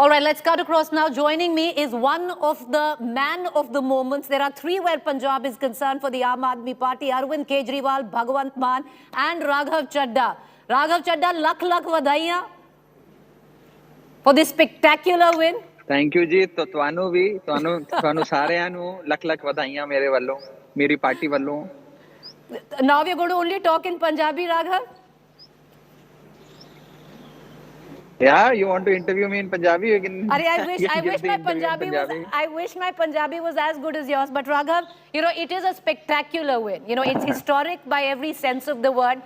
All right, let's cut across now. Joining me is one of the man of the moments. There are three where Punjab is concerned for the Aam Aadmi Party: Arvind Kejriwal, Bhagwant Mann and Raghav Chadha. Raghav Chadha, lakh vadaiyan for this spectacular win. Thank you ji. तो ਤੁਹਾਨੂੰ ਸਾਰਿਆਂ ਨੂੰ ਲੱਖ ਵਧਾਈਆਂ ਮੇਰੇ ਵੱਲੋਂ, ਮੇਰੀ party ਵੱਲੋਂ. Now we're going to only talk in Punjabi, Raghav. Yeah, you want to interview me in Punjabi? You can. I wish my Punjabi was as good as yours. But Raghav, you know, it is a spectacular win. You know, it's historic by every sense of the word.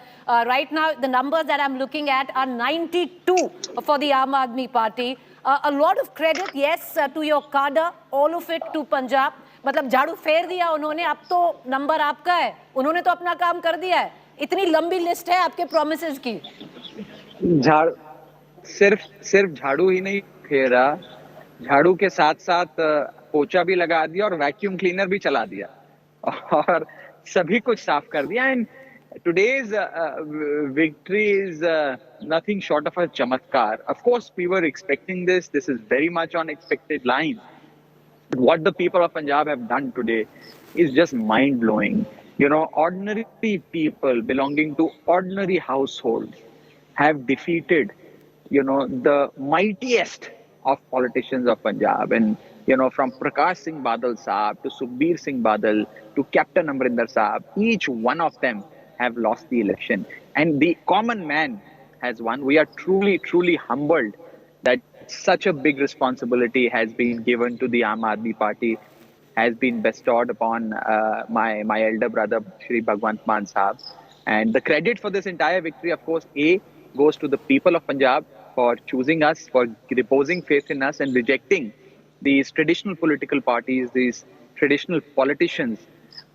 Right now, the numbers that I'm looking at are 92 for the Aam Aadmi Party. A lot of credit, yes, to your cadre, all of it to Punjab. मतलब झाड़ू फेर दिया उन्होंने, अब तो number आपका है, उन्होंने तो अपना काम कर दिया है. इतनी लंबी लिस्ट है आपके प्रोमिसेस की. सिर्फ झाड़ू ही नहीं फेरा, झाड़ू के साथ साथ पोछा भी लगा दिया और वैक्यूम क्लीनर भी चला दिया और सभी कुछ साफ कर दिया. And today's victory is nothing short of a chamatkar. Of course, we were expecting this. This is very much on expected lines. But what the people of Punjab have done today is just mind-blowing. You know, ordinary people belonging to ordinary households have defeated, you know, the mightiest of politicians of Punjab. And, you know, from Prakash Singh Badal Saab to Sukhbir Singh Badal to Captain Amrinder Saab, each one of them have lost the election. And the common man has won. We are truly humbled that such a big responsibility has been given to the Aam Aadmi Party, has been bestowed upon my elder brother, Shri Bhagwant Mann Saab. And the credit for this entire victory, of course, goes to the people of Punjab for choosing us, for reposing faith in us and rejecting these traditional political parties, these traditional politicians,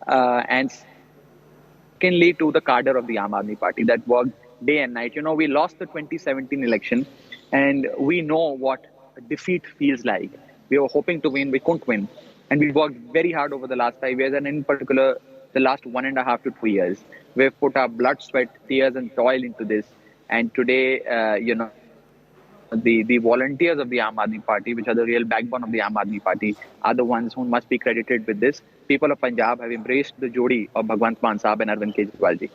and secondly to the cadre of the Aam Aadmi Party that worked day and night. You know, we lost the 2017 election and we know what defeat feels like. We were hoping to win, we couldn't win. And we worked very hard over the last 5 years, and in particular, the last 1.5 to 2 years. We've put our blood, sweat, tears and toil into this. And today, you know, the volunteers of the Aam Aadmi Party, which are the real backbone of the Aam Aadmi Party, are the ones who must be credited with this. People of Punjab have embraced the jodi of Bhagwant Mann Saab and Arvind Kejriwal ji.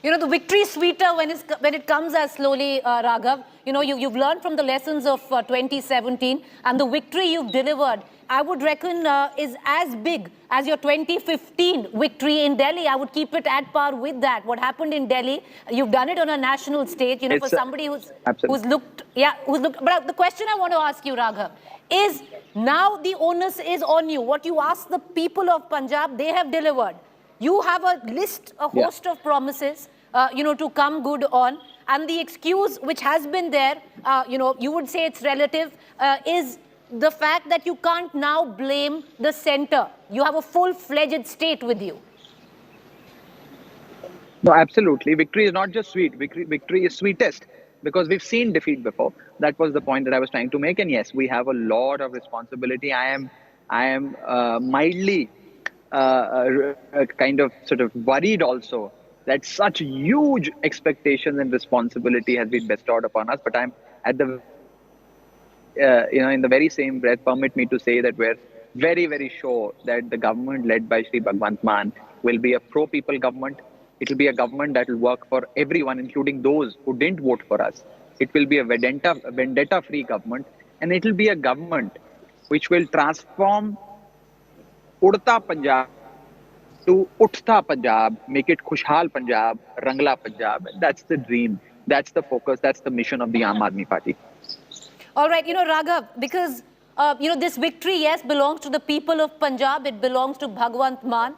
You know, the victory is sweeter when it comes as slowly, Raghav. You know, you've learned from the lessons of 2017, and the victory you've delivered, I would reckon, is as big as your 2015 victory in Delhi. I would keep it at par with that. What happened in Delhi, you've done it on a national stage. You know, for somebody who's looked. But the question I want to ask you, Raghav, is now the onus is on you. What you asked the people of Punjab, they have delivered. You have a list, a host of promises, you know, to come good on. And the excuse which has been there, you know, you would say it's relative, is the fact that you can't now blame the center. You have a full-fledged state with you. No, absolutely. Victory is not just sweet. Victory is sweetest because we've seen defeat before. That was the point that I was trying to make. And yes, we have a lot of responsibility. I am mildly kind of sort of worried also that such huge expectations and responsibility has been bestowed upon us. But I'm at the you know, in the very same breath, permit me to say that we're very sure that the government led by Shri Bhagwant Mann will be a pro-people government. It will be a government that will work for everyone, including those who didn't vote for us. It will be a vendetta-free government, and it will be a government which will transform Udta Punjab to Uthta Punjab, make it Khushhal Punjab, Rangla Punjab. That's the dream. That's the focus. That's the mission of the Aam Aadmi Party. All right, you know, Raghav, because, you know, this victory, yes, belongs to the people of Punjab. It belongs to Bhagwant Mann.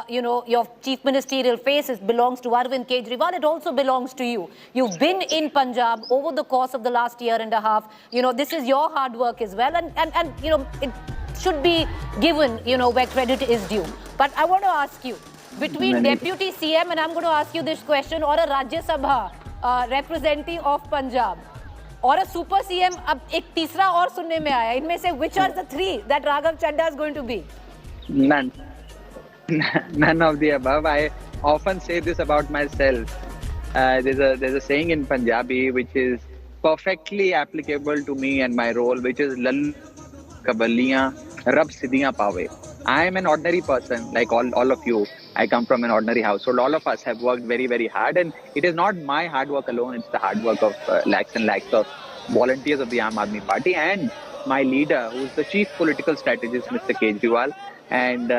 You know, your chief ministerial face, it belongs to Arvind Kejriwal. It also belongs to you. You've been in Punjab over the course of the last year and a half. You know, this is your hard work as well. And you know, it should be given, you know, where credit is due. But I want to ask you, between Deputy CM, and I'm going to ask you this question, or a Rajya Sabha representative of Punjab, और a super CM, अब एक तीसरा और सुनने में आया. इनमें से which are the three that Raghav Chadha is going to be? None of the above. I often say this about myself. There's a saying in Punjabi which is perfectly applicable to me and my role, which is Lallu Kaballiyan Rab Siddhiyan Pawe. I am an ordinary person, like all of you. I come from an ordinary household. All of us have worked very, very hard, and it is not my hard work alone. It's the hard work of lakhs and lakhs of volunteers of the Aam Aadmi Party and my leader, who is the chief political strategist, Mr. Kejriwal. And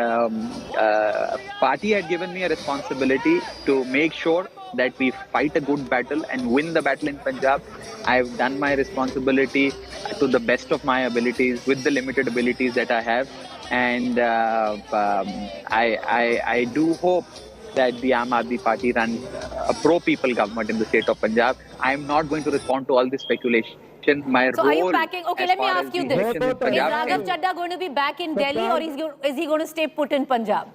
party had given me a responsibility to make sure that we fight a good battle and win the battle in Punjab. I've done my responsibility to the best of my abilities with the limited abilities that I have. And I do hope that the Aam Aadmi Party runs a pro-people government in the state of Punjab. I'm not going to respond to all this speculation. My So role, are you packing? Okay, let me ask you this. Is Punjab, Raghav Chadha going to be back in Delhi, or is he going to stay put in Punjab?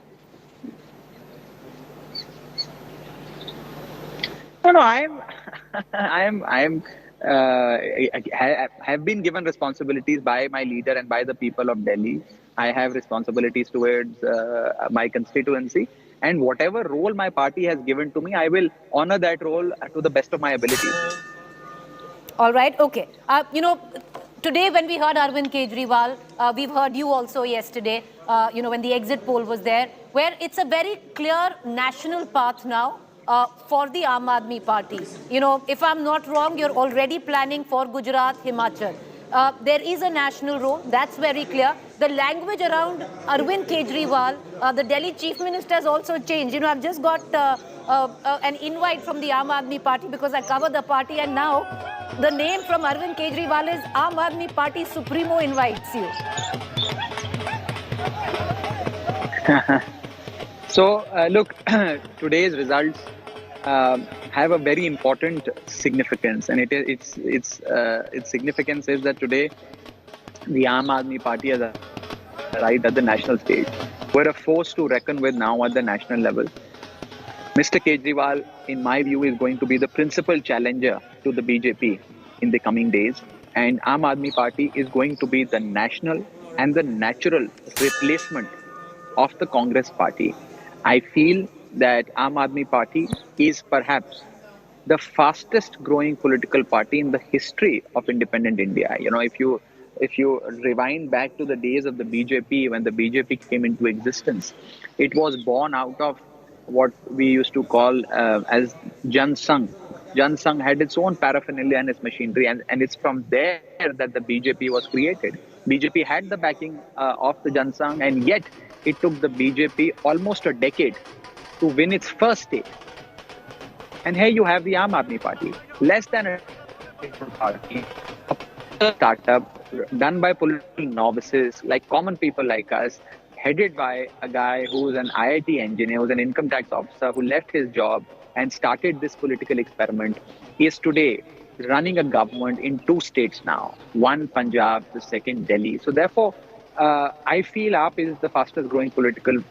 No, I have been given responsibilities by my leader and by the people of Delhi. I have responsibilities towards my constituency, and whatever role my party has given to me, I will honor that role to the best of my abilities. All right, okay. Today when we heard Arvind Kejriwal, we've heard you also yesterday, when the exit poll was there, where it's a very clear national path now for the Aam Aadmi Party. If I'm not wrong, you're already planning for Gujarat, Himachal. There is a national role, that's very clear. The language around Arvind Kejriwal, the Delhi Chief Minister, has also changed. I've just got an invite from the Aam Aadmi Party because I cover the party, and now the name from Arvind Kejriwal is Aam Aadmi Party Supremo invites you. So, look, today's results have a very important significance, and its significance is that today the Aam Aadmi Party has arrived at the national stage. We're a force to reckon with now at the national level. Mr. Kejriwal, in my view, is going to be the principal challenger to the BJP in the coming days, and Aam Aadmi Party is going to be the national and the natural replacement of the Congress Party. I feel that Aam Aadmi Party is perhaps the fastest growing political party in the history of independent India. If you rewind back to the days of the BJP, when the BJP came into existence, it was born out of what we used to call as Jan Sangh. Jan Sangh had its own paraphernalia and its machinery, and it's from there that the BJP was created. BJP had the backing of the Jan Sangh, and yet it took the BJP almost a decade to win its first state. And here you have the Aam Aadmi Party, less than a party, a startup done by political novices, like common people like us, headed by a guy who's an IIT engineer, who's an income tax officer, who left his job and started this political experiment. He is today running a government in 2 states now, one Punjab, the second Delhi. So therefore, I feel AAP is the fastest growing political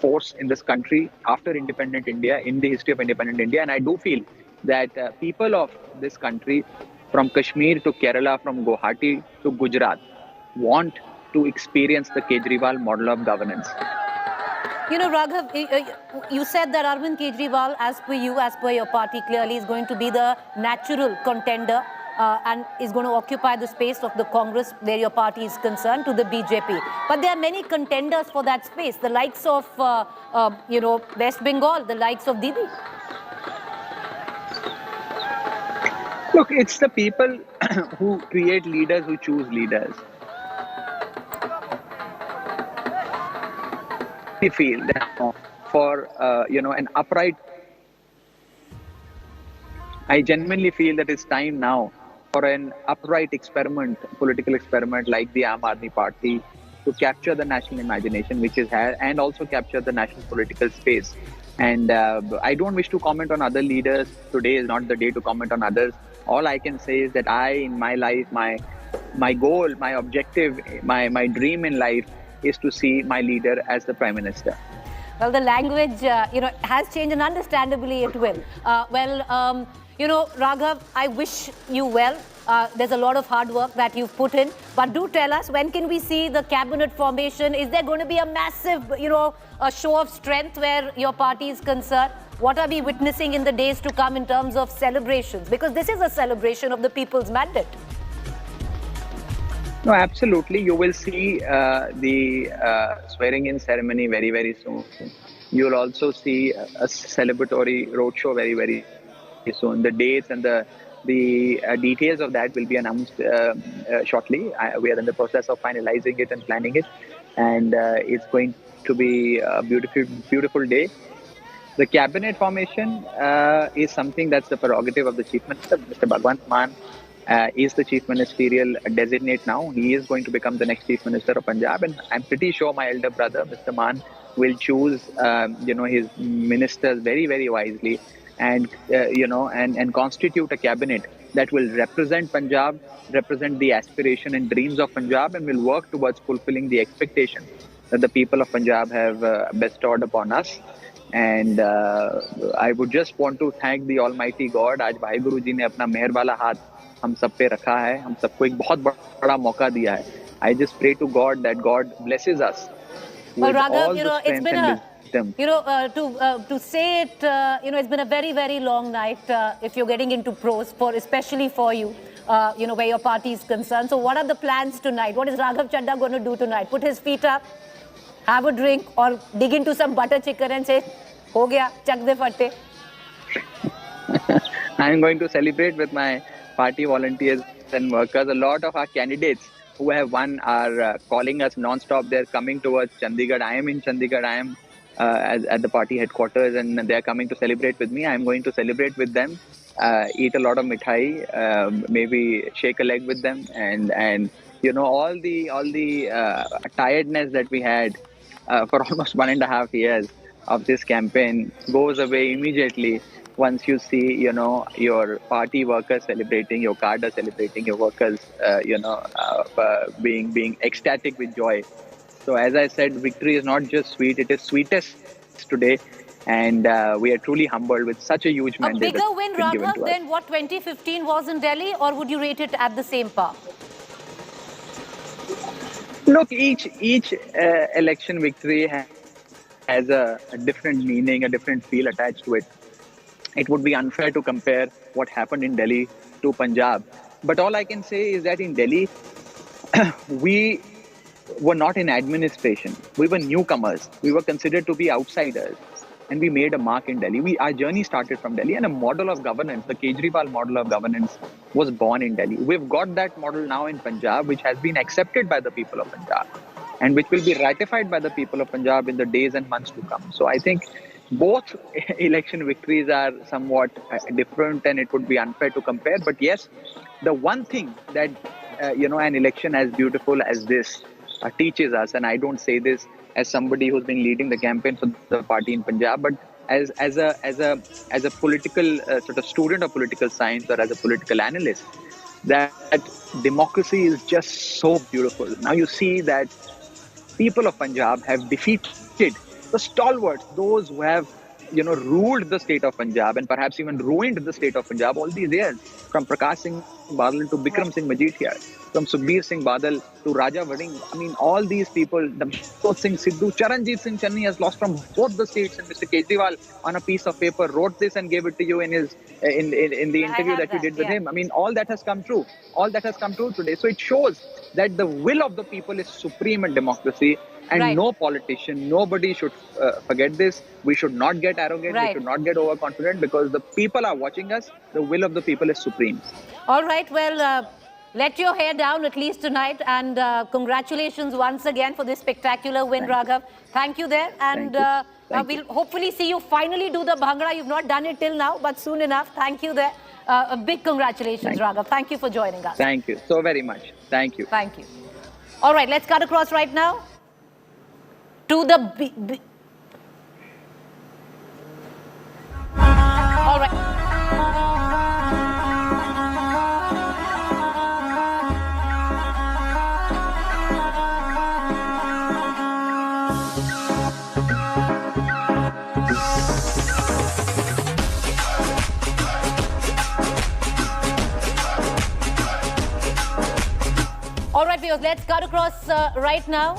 force in this country after independent India, in the history of independent India. And I do feel that people of this country, from Kashmir to Kerala, from Guwahati to Gujarat, want to experience the Kejriwal model of governance. Raghav, you said that Arvind Kejriwal, as per you, as per your party, clearly is going to be the natural contender and is going to occupy the space of the Congress where your party is concerned to the BJP. But there are many contenders for that space, the likes of, West Bengal, the likes of Didi. Look, it's the people who create leaders, who choose leaders. I feel that for, an upright, I genuinely feel that it's time now for an upright experiment, political experiment like the Aam Aadmi Party, to capture the national imagination, which is here, and also capture the national political space. And I don't wish to comment on other leaders. Today is not the day to comment on others. All I can say is that in my life, my goal, my objective, my dream in life is to see my leader as the Prime Minister. Well, the language, has changed, and understandably it will. You know, Raghav, I wish you well. There's a lot of hard work that you've put in. But do tell us, when can we see the cabinet formation? Is there going to be a massive, a show of strength where your party is concerned? What are we witnessing in the days to come in terms of celebrations? Because this is a celebration of the people's mandate. No, absolutely. You will see the swearing-in ceremony very, very soon. You will also see a celebratory roadshow very, very soon. The dates and the details of that will be announced shortly. We are in the process of finalizing it and planning it, and it's going to be a beautiful, beautiful day. The cabinet formation is something that's the prerogative of the Chief Minister. Mr. Bhagwant Mann is the Chief Ministerial designate now. He is going to become the next Chief Minister of Punjab, and I'm pretty sure my elder brother, Mr. Mann, will choose, his ministers very, very wisely, and and constitute a cabinet that will represent Punjab, represent the aspiration and dreams of Punjab, and will work towards fulfilling the expectations that the people of Punjab have bestowed upon us. And I would just want to thank the Almighty God. आज भाई गुरु जी ने अपना मेहर वाला हाथ हम सब पे रखा है, हम सबको एक बहुत बड़ा मौका दिया है. I just pray to God that God blesses us with Raghav, all the it's been and wisdom. To say it, it's been a very, very long night if you're getting into prose, especially for you, where your party is concerned. So what are the plans tonight? What is Raghav Chadha going to do tonight? Put his feet up, have a drink, or dig into some butter chicken and say, ho gaya, chak de fatte. I'm going to celebrate with my party volunteers and workers. A lot of our candidates who have won are calling us non-stop. They're coming towards Chandigarh. I am in Chandigarh. I am at the party headquarters, and they're coming to celebrate with me. I'm going to celebrate with them, eat a lot of mithai, maybe shake a leg with them, and all the tiredness that we had for almost 1.5 years of this campaign goes away immediately once you see, your party workers celebrating, your cadre celebrating, your workers, being ecstatic with joy. So as I said, victory is not just sweet, it is sweetest today. And we are truly humbled with such a huge mandate. A bigger win, Raghav, than what 2015 was in Delhi, or would you rate it at the same par? Look, each election victory has a different meaning, a different feel attached to it. It would be unfair to compare what happened in Delhi to Punjab. But all I can say is that in Delhi, we were not in administration. We were newcomers. We were considered to be outsiders. And we made a mark in Delhi. Our journey started from Delhi, and a model of governance, the Kejriwal model of governance, was born in Delhi. We've got that model now in Punjab, which has been accepted by the people of Punjab, and which will be ratified by the people of Punjab in the days and months to come. So I think both election victories are somewhat different, and it would be unfair to compare. But yes, the one thing that an election as beautiful as this teaches us, and I don't say this as somebody who's been leading the campaign for the party in Punjab, but as a political sort of student of political science, or as a political analyst, that democracy is just so beautiful. Now you see that people of Punjab have defeated the stalwarts, those who have ruled the state of Punjab and perhaps even ruined the state of Punjab all these years, from Prakash Singh Badal to Bikram Singh Majithia, from Sukhbir Singh Badal to Raja Vading. I mean, all these people, Damsot Singh Sidhu, Charanjit Singh Channi has lost from both the states, and Mr. Kejriwal on a piece of paper wrote this and gave it to you in his in the interview that you did with him. I mean, all that has come true. All that has come true today. So it shows that the will of the people is supreme in democracy. And no politician, nobody should forget this. We should not get arrogant. We should not get overconfident, because the people are watching us. The will of the people is supreme. All right. Well, let your hair down at least tonight. And congratulations once again for this spectacular win, Raghav. Thank you there. And we'll hopefully see you finally do the Bhangra. You've not done it till now, but soon enough. Thank you there. A big congratulations, Raghav. Thank you for joining us. Thank you so very much. Thank you. Thank you. All right. Let's cut across right now to the all right. All right, viewers, let's cut across right now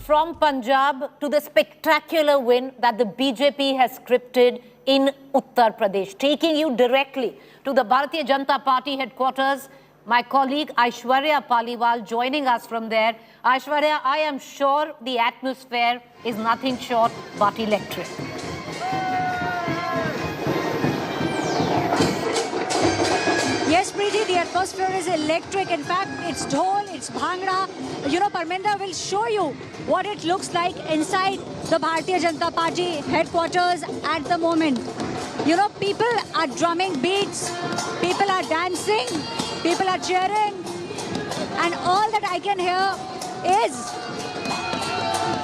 from Punjab to the spectacular win that the BJP has scripted in Uttar Pradesh. Taking you directly to the Bharatiya Janata Party headquarters, my colleague Aishwarya Paliwal joining us from there. Aishwarya, I am sure the atmosphere is nothing short but electric. Yes, Preeti, the atmosphere is electric. In fact, it's dhol, it's bhangra. You know, Parminder will show you what it looks like inside the Bharatiya Janata Party headquarters at the moment. You know, people are drumming beats, people are dancing, people are cheering, and all that I can hear is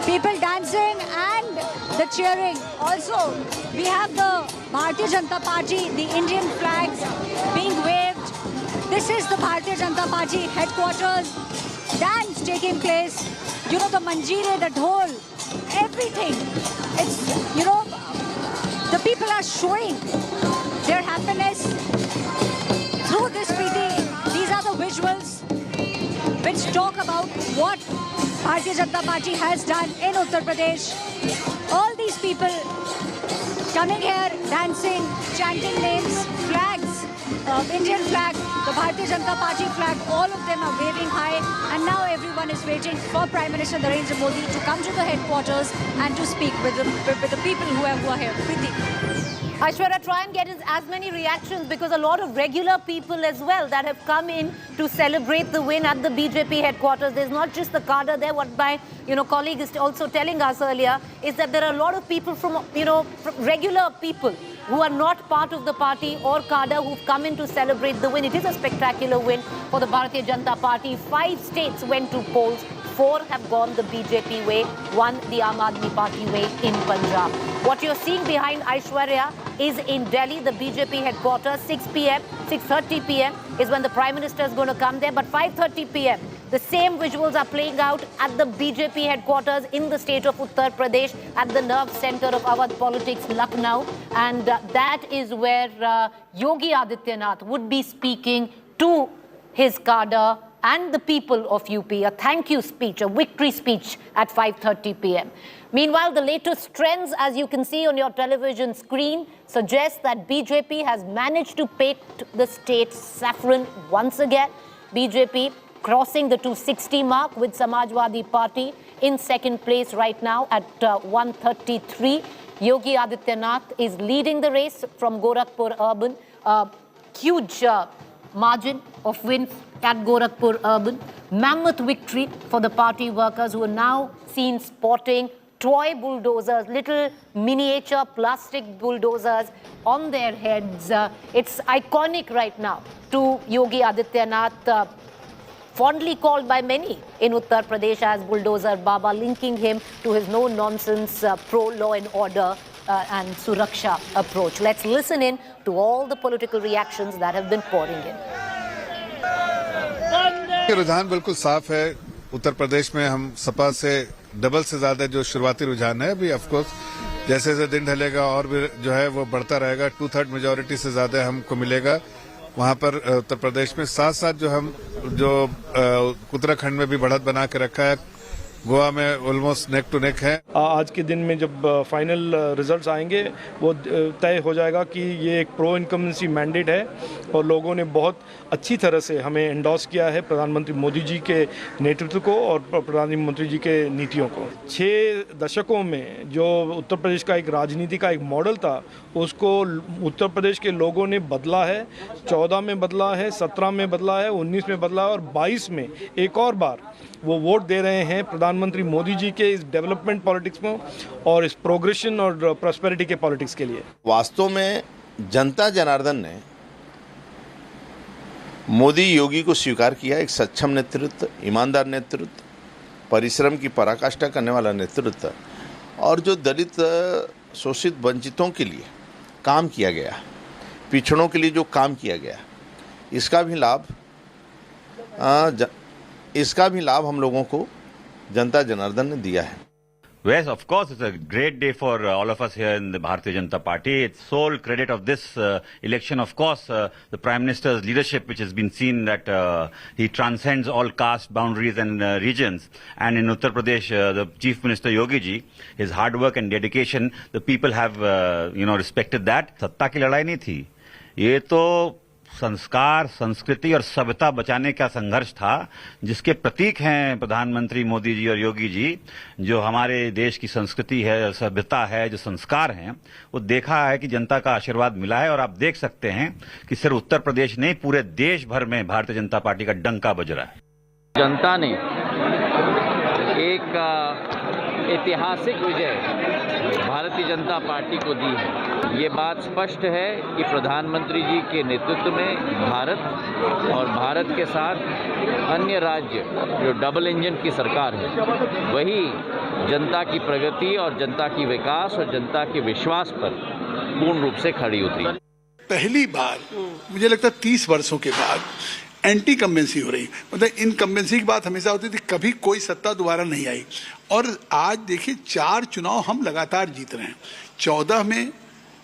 people dancing and the cheering. Also, we have the Bharatiya Janata Party, the Indian flags being waved. This is the Bharatiya Janata Party headquarters. Dance taking place. You know, the manjeere, the dhol, everything. It's, you know, the people are showing their happiness through this Preeti. These are the visuals which talk about what Bharatiya Janata Party has done in Uttar Pradesh. All these people coming here, dancing, chanting names, flags, Indian flag, the Bharatiya Janata Party flag, all of them are waving high, and now everyone is waiting for Prime Minister Narendra Modi to come to the headquarters and to speak with the people who are here. Preeti. Aishwarya, try and get as many reactions, because a lot of regular people as well that have come in to celebrate the win at the BJP headquarters. There's not just the cadre there. What my colleague is also telling us earlier is that there are a lot of people from regular people who are not part of the party or cadre who've come in to celebrate the win. It is a spectacular win for the Bharatiya Janata Party. 5 states went to polls. 4 have gone the BJP way, 1 the Aam Aadmi Party way in Punjab. What you're seeing behind Aishwarya is in Delhi, the BJP headquarters. 6 p.m., 6:30 p.m. is when the Prime Minister is going to come there. But 5:30 p.m., the same visuals are playing out at the BJP headquarters in the state of Uttar Pradesh, at the nerve center of Awadh politics, Lucknow. And that is where Yogi Adityanath would be speaking to his cadre and the people of UP, a thank you speech, a victory speech at 5:30 p.m. Meanwhile, the latest trends, as you can see on your television screen, suggest that BJP has managed to paint the state saffron once again. BJP crossing the 260 mark, with Samajwadi Party in second place right now at 133. Yogi Adityanath is leading the race from Gorakhpur Urban. Huge margin of wins at Gorakhpur Urban. Mammoth victory for the party workers, who are now seen sporting toy bulldozers, little miniature plastic bulldozers on their heads. It's iconic right now to Yogi Adityanath, fondly called by many in Uttar Pradesh as Bulldozer Baba, linking him to his no-nonsense pro-law and order and Suraksha approach. Let's listen in to all the political reactions that have been pouring in. रुझान बिल्कुल साफ है। उत्तर प्रदेश में हम सपा से double से ज्यादा जो शुरुआती रुझान है, अभी ऑफकोर्स जैसे जैसे दिन ढलेगा और भी जो है वो बढ़ता रहेगा। 2/3 मेजोरिटी से ज्यादा हमको मिलेगा वहां पर उत्तर प्रदेश में। साथ साथ जो उत्तराखंड में भी बढ़त बना के रखा है, गोवा में ऑलमोस्ट नेक टू नेक है। आज के दिन में जब फाइनल रिजल्ट्स आएंगे वो तय हो जाएगा कि ये एक प्रो इनकम्बेंसी मैंडेट है, और लोगों ने बहुत अच्छी तरह से हमें एंडोर्स किया है प्रधानमंत्री मोदी जी के नेतृत्व को और प्रधानमंत्री जी के नीतियों को। 6 दशकों में जो उत्तर प्रदेश का एक राजनीति का एक मॉडल था, उसको उत्तर प्रदेश के लोगों ने बदला है। 14 में बदला है, 17 में बदला है, 19 में बदला है, और 22 में एक और बार वो वोट दे रहे हैं प्रधानमंत्री मोदी जी के इस डेवलपमेंट पॉलिटिक्स में और इस प्रोग्रेशन और प्रॉस्पेरिटी के पॉलिटिक्स के लिए। वास्तव में जनता जनार्दन ने मोदी योगी को स्वीकार किया, एक सक्षम नेतृत्व, ईमानदार नेतृत्व, परिश्रम की पराकाष्ठा करने वाला नेतृत्व, और जो दलित शोषित वंचितों के लिए काम किया गया, पिछड़ों के लिए जो काम किया गया, इसका भी लाभ हम लोगों को जनता जनार्दन ने दिया है। Yes, of course, it's a great day for all of us here in the Bharatiya Janata Party. It's sole credit of this election, of course, the Prime Minister's leadership, which has been seen that he transcends all caste boundaries and regions. And in Uttar Pradesh, the Chief Minister Yogi ji, his hard work and dedication, the people have, respected that. सत्ता की लड़ाई नहीं थी, ये तो संस्कार, संस्कृति और सभ्यता बचाने का संघर्ष था, जिसके प्रतीक हैं प्रधानमंत्री मोदी जी और योगी जी। जो हमारे देश की संस्कृति है, सभ्यता है, जो संस्कार हैं, वो देखा है कि जनता का आशीर्वाद मिला है। और आप देख सकते हैं कि सिर्फ उत्तर प्रदेश नहीं, पूरे देश भर में भारतीय जनता पार्टी का डंका बज रहा है। जनता ने एक ऐतिहासिक विजय भारतीय जनता पार्टी को दी है। ये बात स्पष्ट है कि प्रधानमंत्री जी के नेतृत्व में भारत और भारत के साथ अन्य राज्य जो डबल इंजन की सरकार है, वही जनता की प्रगति और जनता की विकास और जनता के विश्वास पर पूर्ण रूप से खड़ी उतरी। पहली बार मुझे लगता है 30 वर्षों के बाद एंटी कम्बेंसी हो रही, मतलब इनकम्बेंसी की बात हमेशा होती थी, कभी कोई सत्ता दोबारा नहीं आई। और आज देखिए 4 चुनाव हम लगातार जीत रहे हैं। 14 में,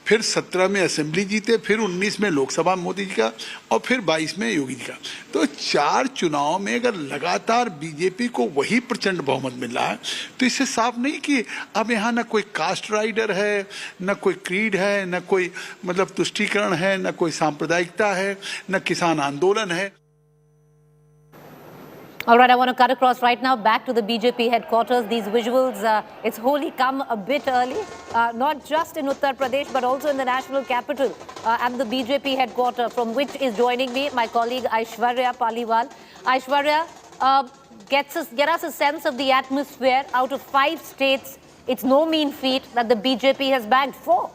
फिर 17 में असेंबली जीते, फिर 19 में लोकसभा मोदी जी का, और फिर 22 में योगी जी का। तो 4 चुनाव में अगर लगातार बीजेपी को वही प्रचंड बहुमत मिल रहा है, तो इससे साफ नहीं कि अब यहाँ न कोई कास्ट राइडर है, न कोई क्रीड है, न कोई मतलब तुष्टीकरण है, न कोई सांप्रदायिकता है, न किसान आंदोलन है। All right, I want to cut across right now back to the BJP headquarters. These visuals, it's wholly come a bit early, not just in Uttar Pradesh, but also in the national capital at the BJP headquarters, from which is joining me my colleague Aishwarya Paliwal. Aishwarya, get us a sense of the atmosphere. Out of 5 states, it's no mean feat that the BJP has bagged 4.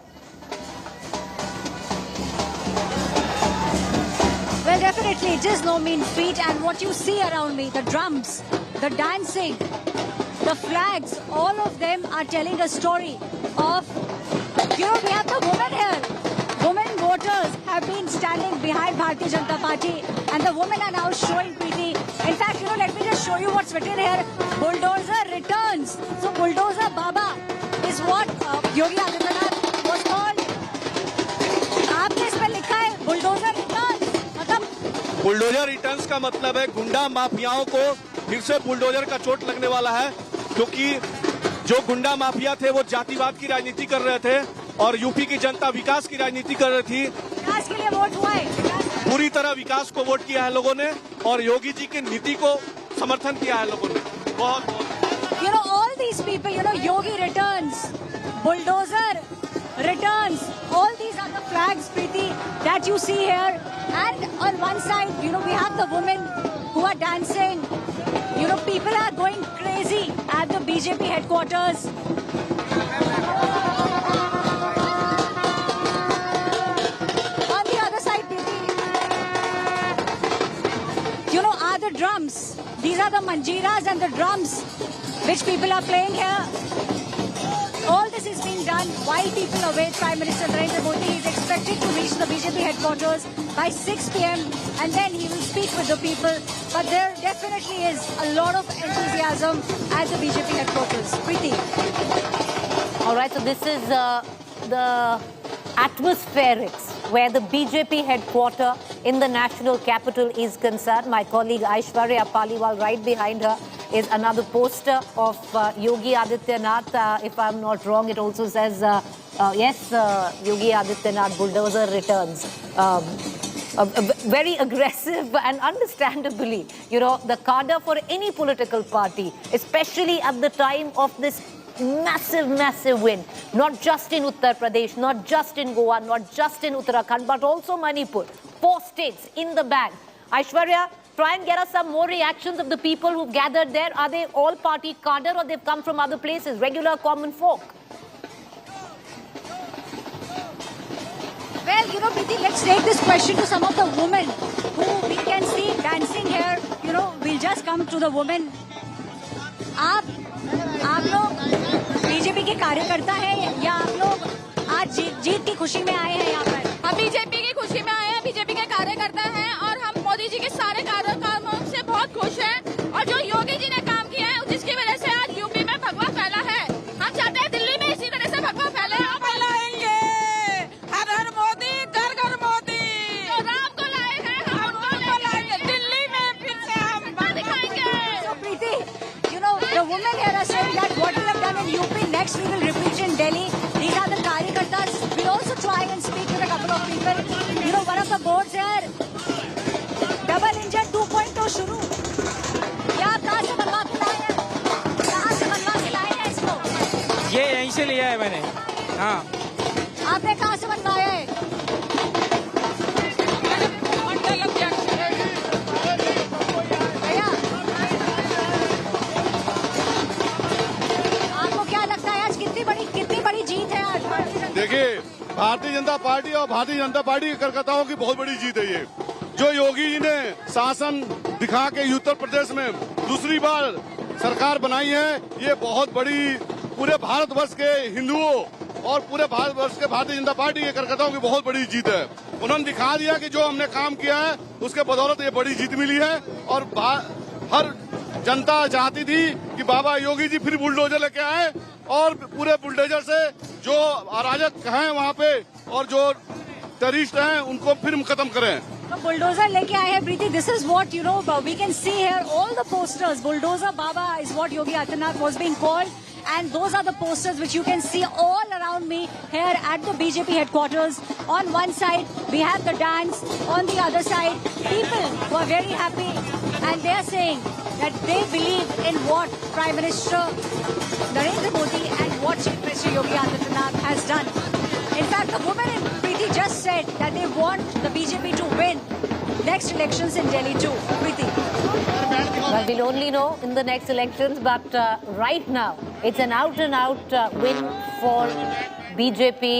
Well, definitely, it is no mean feat, and what you see around me, the drums, the dancing, the flags, all of them are telling a story of, we have the women here. Women voters have been standing behind Bharatiya Janata Party, and the women are now showing Preeti. In fact, let me just show you what's written here. Bulldozer returns. So, Bulldozer Baba is what Yogi Adityanath was called. आपने इसमें लिखा है bulldozer returns. Bulldozer returns का मतलब है गुंडा माफियाओं को फिर से बुलडोजर का चोट लगने वाला है, क्योंकि जो गुंडा माफिया थे वो जातिवाद की राजनीति कर रहे थे और यूपी की जनता विकास की राजनीति कर रही थी। विकास के लिए वोट हुआ है, पूरी तरह विकास को वोट किया है लोगों ने, और योगी जी की नीति को समर्थन किया है लोगों ने। बहुत all these people, Yogi returns, bulldozer returns, all these are the flags, Preeti, that you see here. And on one side, we have the women who are dancing. People are going crazy at the BJP headquarters. On the other side, Preeti, are the drums. These are the manjiras and the drums which people are playing here. All this is being done while people await Prime Minister Narendra Modi. He is expected to reach the BJP headquarters by 6 p.m. and then he will speak with the people. But there definitely is a lot of enthusiasm at the BJP headquarters. Preeti. All right, so this is the atmospherics where the BJP headquarters in the national capital is concerned. My colleague Aishwarya Paliwal, right behind her, is another poster of Yogi Adityanath. If I'm not wrong, it also says, yes, Yogi Adityanath, bulldozer returns. Very aggressive, and understandably, the cadre for any political party, especially at the time of this massive win, not just in Uttar Pradesh, not just in Goa, not just in Uttarakhand, but also Manipur. 4 states in the bag. Aishwarya, try and get us some more reactions of the people who've gathered there. Are they all party cadre or they've come from other places, regular common folk? Well, Preeti, let's take this question to some of the women who we can see dancing here. We'll just come to the women. आप लोग BJP के कार्यकर्ता हैं या आप लोग आज जीत की खुशी में आए हैं यहाँ पर? हम बीजेपी की खुशी में आए हैं, बीजेपी के कार्यकर्ता हैं और हम मोदी जी के सारे कार्यक्रमों से बहुत खुश हैं। और जो योगी जी ने काम किया है, जिसकी वजह से आज यूपी में भगवा फैला है, Next we will repeat in Delhi. These are the Karyakartas. We'll also try and speak with a couple of people. You know, one of the boards here, double engine 2.0 शुरू. ये आप कहाँ से बनवा के लाए हैं? कहाँ से बनवा के लाए हैं इसको? ये यहीं से लिया है मैंने. हाँ. आपने कहाँ से बनवाया है? भैया, आपको क्या लगता है आज कितनी बड़ी जीत है आज? देखिए, भारतीय जनता पार्टी और भारतीय जनता पार्टी के कार्यकर्ताओं की बहुत बड़ी जीत है ये. जो योगी जी ने शासन दिखा के उत्तर प्रदेश में दूसरी बार सरकार बनाई है, ये बहुत बड़ी पूरे भारतवर्ष के हिंदुओं और पूरे भारतवर्ष के भारतीय जनता पार्टी के कार्यकर्ताओं की बहुत बड़ी जीत है. उन्होंने दिखा दिया कि जो हमने काम किया है उसके बदौलत ये बड़ी जीत मिली है. और हर जनता चाहती थी कि बाबा योगी जी फिर बुलडोजर लेके आए और पूरे बुलडोजर से जो अराजक हैं वहाँ पे और जो टेररिस्ट हैं उनको फिर खत्म करें. बुलडोजर लेके आए हैं Preeti. This is what you know we can see here all the posters. Bulldozer Baba is what Yogi Adityanath was being called. And those are the posters which you can see all around me here at the BJP headquarters. On one side, we have the dance. On the other side, people who are very happy and they are saying that they believe in what Prime Minister Narendra Modi and what Chief Minister Yogi Adityanath has done. In fact, the women in Preeti just said that they want the BJP to win next elections in Delhi too. Preeti. Well, we'll only know in the next elections, but right now, it's an out-and-out win for BJP,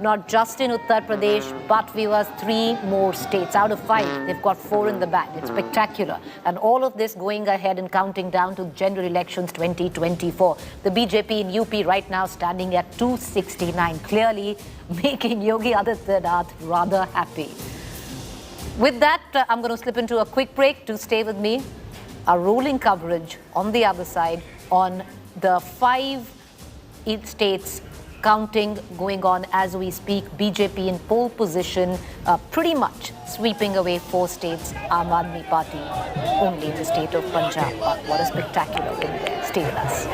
not just in Uttar Pradesh, but viewers, 3 more states. Out of 5, they've got 4 in the bag. It's spectacular. And all of this going ahead and counting down to general elections 2024. The BJP in UP right now standing at 269, clearly making Yogi Adityanath rather happy. With that, I'm going to slip into a quick break. To stay with me. Our rolling coverage on the other side on the 5 states counting going on as we speak. BJP in pole position, pretty much sweeping away 4 states. Aam Aadmi Party only in the state of Punjab. What a spectacular win there. Stay with us.